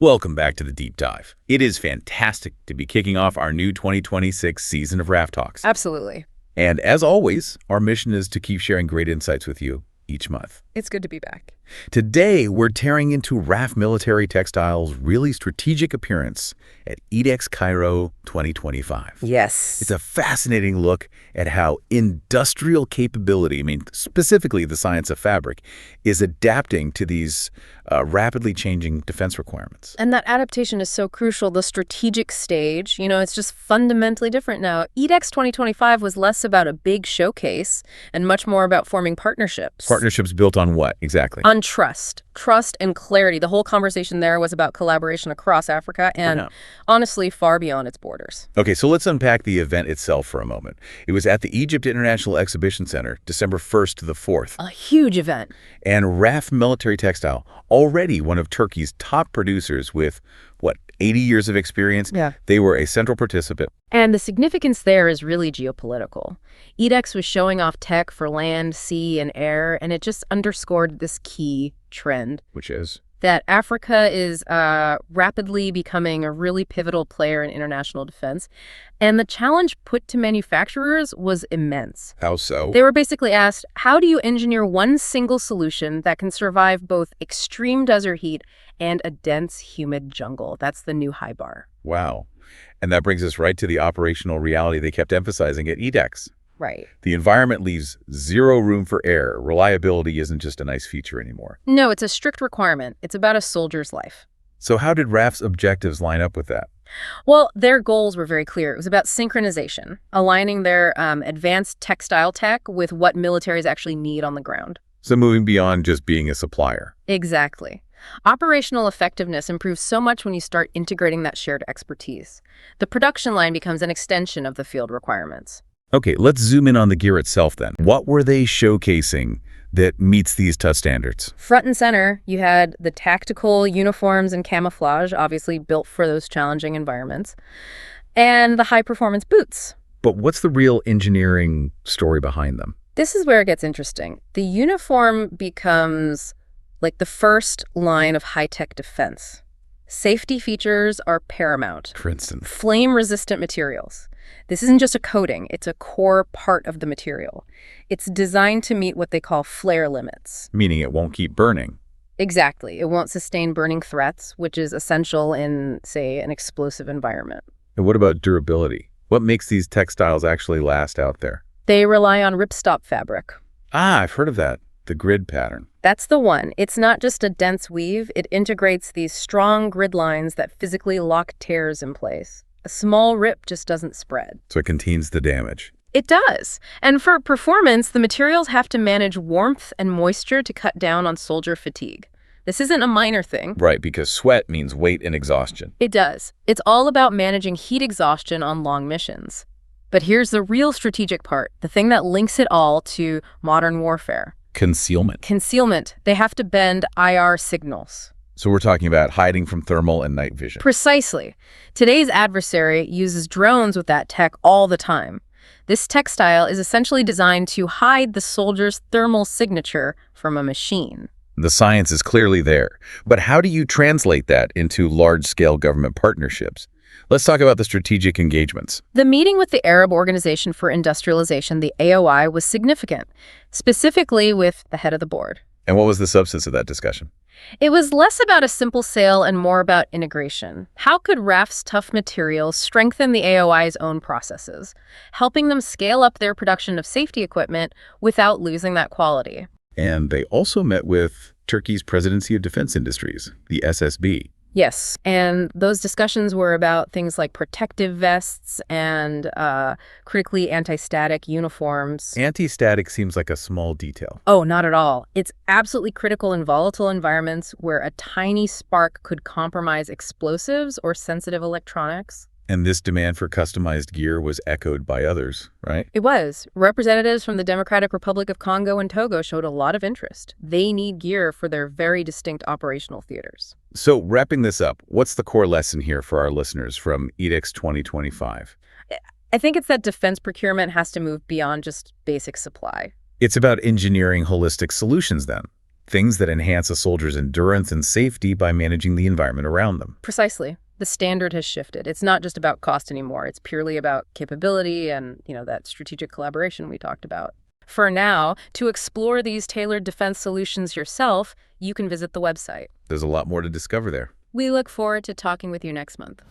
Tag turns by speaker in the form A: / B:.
A: Welcome back to the Deep Dive. It is fantastic to be kicking off our new 2026 season of Raff Talks.
B: Absolutely.
A: And as always, our mission is to keep sharing great insights with you each month.
B: It's good to be back.
A: Today, we're tearing into Raff Military Textile's really strategic appearance at EDEX Cairo 2025.
B: Yes.
A: It's a fascinating look at how industrial capability, specifically the science of fabric, is adapting to these rapidly changing defense requirements.
B: And that adaptation is so crucial. The strategic stage, it's just fundamentally different now. EDEX 2025 was less about a big showcase and much more about forming partnerships.
A: Partnerships built on what, exactly?
B: On trust and clarity. The whole conversation there was about collaboration across Africa and honestly far beyond its borders.
A: Okay, so let's unpack the event itself for a moment. It was at the Egypt International Exhibition Center, December 1st to the 4th.
B: A huge event.
A: And Raff Military Textile, already one of Turkey's top producers with, 80 years of experience?
B: Yeah.
A: They were a central participant.
B: And the significance there is really geopolitical. EDEX was showing off tech for land, sea, and air, and it just underscored this key trend.
A: Which is?
B: That Africa is rapidly becoming a really pivotal player in international defense. And the challenge put to manufacturers was immense.
A: How so?
B: They were basically asked, how do you engineer one single solution that can survive both extreme desert heat and a dense, humid jungle? That's the new high bar.
A: Wow. And that brings us right to the operational reality they kept emphasizing at EDEX.
B: Right.
A: The environment leaves zero room for error. Reliability isn't just a nice feature anymore.
B: No, it's a strict requirement. It's about a soldier's life.
A: So how did Raff's objectives line up with that?
B: Well, their goals were very clear. It was about synchronization, aligning their advanced textile tech with what militaries actually need on the ground.
A: So moving beyond just being a supplier.
B: Exactly. Operational effectiveness improves so much when you start integrating that shared expertise. The production line becomes an extension of the field requirements.
A: Okay, let's zoom in on the gear itself then. What were they showcasing that meets these tough standards?
B: Front and center, you had the tactical uniforms and camouflage, obviously built for those challenging environments, and the high-performance boots.
A: But what's the real engineering story behind them?
B: This is where it gets interesting. The uniform becomes like the first line of high-tech defense. Safety features are paramount.
A: For instance?
B: Flame-resistant materials. This isn't just a coating, it's a core part of the material. It's designed to meet what they call flare limits.
A: Meaning it won't keep burning.
B: Exactly. It won't sustain burning threats, which is essential in, say, an explosive environment.
A: And what about durability? What makes these textiles actually last out there?
B: They rely on ripstop fabric.
A: I've heard of that. The grid pattern.
B: That's the one. It's not just a dense weave. It integrates these strong grid lines that physically lock tears in place. A small rip just doesn't spread.
A: So it contains the damage.
B: It does. And for performance, the materials have to manage warmth and moisture to cut down on soldier fatigue. This isn't a minor thing.
A: Right, because sweat means weight and exhaustion.
B: It does. It's all about managing heat exhaustion on long missions. But here's the real strategic part, the thing that links it all to modern warfare.
A: Concealment.
B: Concealment. They have to bend IR signals.
A: So we're talking about hiding from thermal and night vision.
B: Precisely. Today's adversary uses drones with that tech all the time. This textile is essentially designed to hide the soldier's thermal signature from a machine.
A: The science is clearly there. But how do you translate that into large-scale government partnerships? Let's talk about the strategic engagements.
B: The meeting with the Arab Organization for Industrialization, the AOI, was significant, specifically with the head of the board.
A: And what was the substance of that discussion?
B: It was less about a simple sale and more about integration. How could Raff's tough materials strengthen the AOI's own processes, helping them scale up their production of safety equipment without losing that quality?
A: And they also met with Turkey's Presidency of Defense Industries, the SSB.
B: Yes, and those discussions were about things like protective vests and critically anti-static uniforms.
A: Anti-static seems like a small detail.
B: Oh, not at all. It's absolutely critical in volatile environments where a tiny spark could compromise explosives or sensitive electronics.
A: And this demand for customized gear was echoed by others, right?
B: It was. Representatives from the Democratic Republic of Congo and Togo showed a lot of interest. They need gear for their very distinct operational theaters.
A: So wrapping this up, what's the core lesson here for our listeners from EDEX 2025?
B: I think it's that defense procurement has to move beyond just basic supply.
A: It's about engineering holistic solutions then. things that enhance a soldier's endurance and safety by managing the environment around them.
B: Precisely. The standard has shifted. It's not just about cost anymore. It's purely about capability and, that strategic collaboration we talked about. For now, to explore these tailored defense solutions yourself, you can visit the website.
A: There's a lot more to discover there.
B: We look forward to talking with you next month.